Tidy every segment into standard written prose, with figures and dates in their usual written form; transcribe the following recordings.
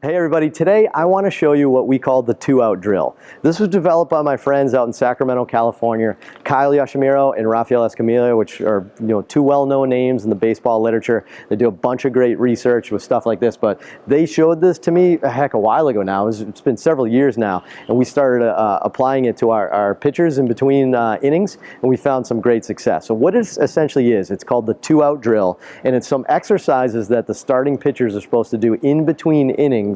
Hey everybody, today I want to show you what we call the two-out drill. This was developed by my friends out in Sacramento, California, Kyle Yoshimiro and Rafael Escamilla, which are two well-known names in the baseball literature. They do a bunch of great research with stuff like this, but they showed this to me a while ago now. It's been several years now, and we started applying it to our pitchers in between innings, and we found some great success. So what it essentially is, it's called the two-out drill, and it's some exercises that the starting pitchers are supposed to do in between innings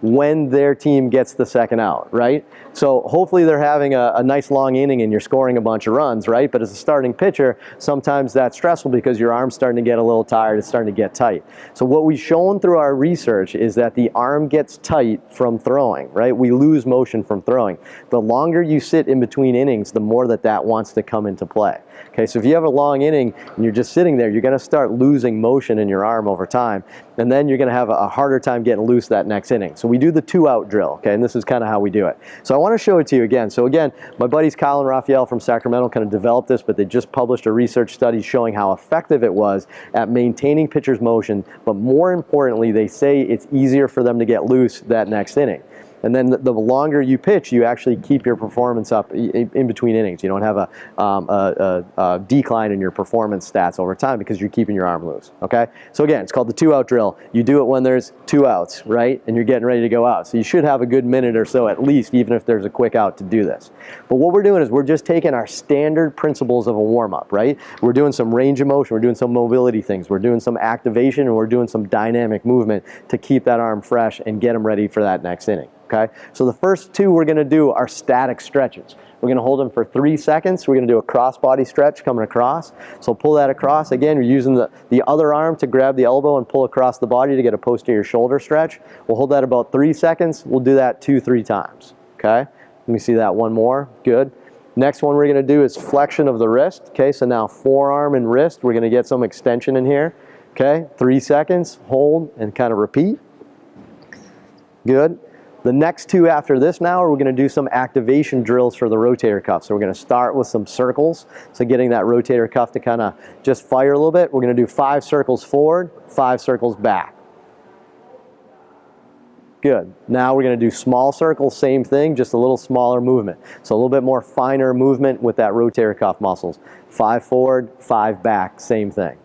when their team gets the second out, right? So hopefully they're having a nice long inning and you're scoring a bunch of runs, right? But as a starting pitcher, sometimes that's stressful because your arm's starting to get a little tired, it's starting to get tight. So what we've shown through our research is that the arm gets tight from throwing, right? We lose motion from throwing. The longer you sit in between innings, the more that wants to come into play. Okay, so if you have a long inning and you're just sitting there, you're going to start losing motion in your arm over time, and then you're going to have a harder time getting loose that next inning. So we do the two-out drill, okay, and this is kind of how we do it. So I want to show it to you again. So again, my buddies Kyle and Rafael from Sacramento kind of developed this, but they just published a research study showing how effective it was at maintaining pitchers' motion, but more importantly, they say it's easier for them to get loose that next inning. And then the longer you pitch, you actually keep your performance up in between innings. You don't have a decline in your performance stats over time because you're keeping your arm loose, okay? So again, it's called the two-out drill. You do it when there's two outs, right? And you're getting ready to go out. So you should have a good minute or so at least, even if there's a quick out, to do this. But what we're doing is we're just taking our standard principles of a warm-up, right? We're doing some range of motion, we're doing some mobility things, we're doing some activation, and we're doing some dynamic movement to keep that arm fresh and get them ready for that next inning. Okay, so the first two we're going to do are static stretches. We're going to hold them for 3 seconds. We're going to do a cross-body stretch coming across. So pull that across. Again, you're using the other arm to grab the elbow and pull across the body to get a posterior shoulder stretch. We'll hold that about 3 seconds. We'll do that 2-3 times. Okay, let me see that one more. Good. Next one we're going to do is flexion of the wrist. Okay, so now forearm and wrist. We're going to get some extension in here. Okay, 3 seconds. Hold and kind of repeat. Good. The next two after this now, we're going to do some activation drills for the rotator cuff. So we're going to start with some circles. So getting that rotator cuff to kind of just fire a little bit. We're going to do 5 circles forward, 5 circles back. Good. Now we're going to do small circles, same thing, just a little smaller movement. So a little bit more finer movement with that rotator cuff muscles. 5 forward, 5 back, same thing.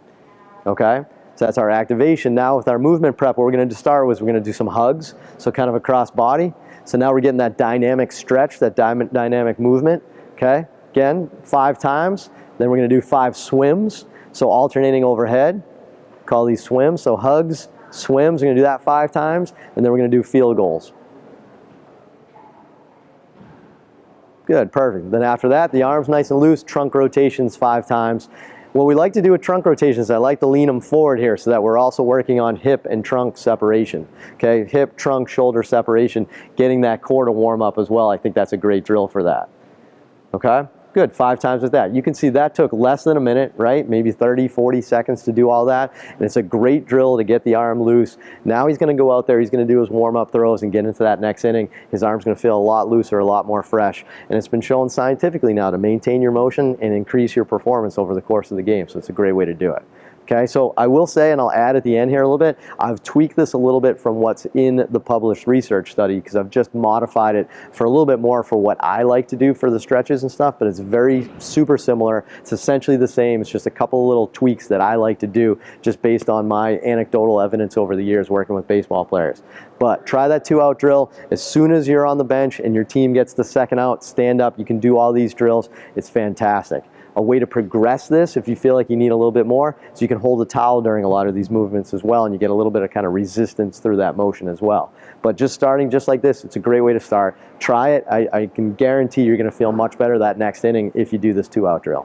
Okay? So that's our activation. Now with our movement prep, what we're going to start with, we're going to do some hugs, so kind of a cross body. So now we're getting that dynamic stretch, that dynamic movement. Okay, again, 5 times. Then we're going to do 5 swims, so alternating overhead. Call these swims. So hugs, swims, we're going to do that 5 times, and then we're going to do field goals. Good, perfect. Then after that, the arms nice and loose, trunk rotations 5 times. What we like to do with trunk rotations, I like to lean them forward here so that we're also working on hip and trunk separation. Okay, hip, trunk, shoulder separation, getting that core to warm up as well. I think that's a great drill for that. Okay, good, 5 times with that. You can see that took less than a minute, right? Maybe 30, 40 seconds to do all that. And it's a great drill to get the arm loose. Now he's going to go out there, he's going to do his warm-up throws and get into that next inning. His arm's going to feel a lot looser, a lot more fresh. And it's been shown scientifically now to maintain your motion and increase your performance over the course of the game. So it's a great way to do it. Okay, so I will say, and I'll add at the end here a little bit, I've tweaked this a little bit from what's in the published research study because I've just modified it for a little bit more for what I like to do for the stretches and stuff, but it's very super similar. It's essentially the same. It's just a couple of little tweaks that I like to do just based on my anecdotal evidence over the years working with baseball players. But try that two-out drill. As soon as you're on the bench and your team gets the second out, stand up. You can do all these drills. It's fantastic. A way to progress this, if you feel like you need a little bit more, so you can hold a towel during a lot of these movements as well, and you get a little bit of kind of resistance through that motion as well. But just starting just like this, it's a great way to start. Try it. I can guarantee you're going to feel much better that next inning if you do this two-out drill.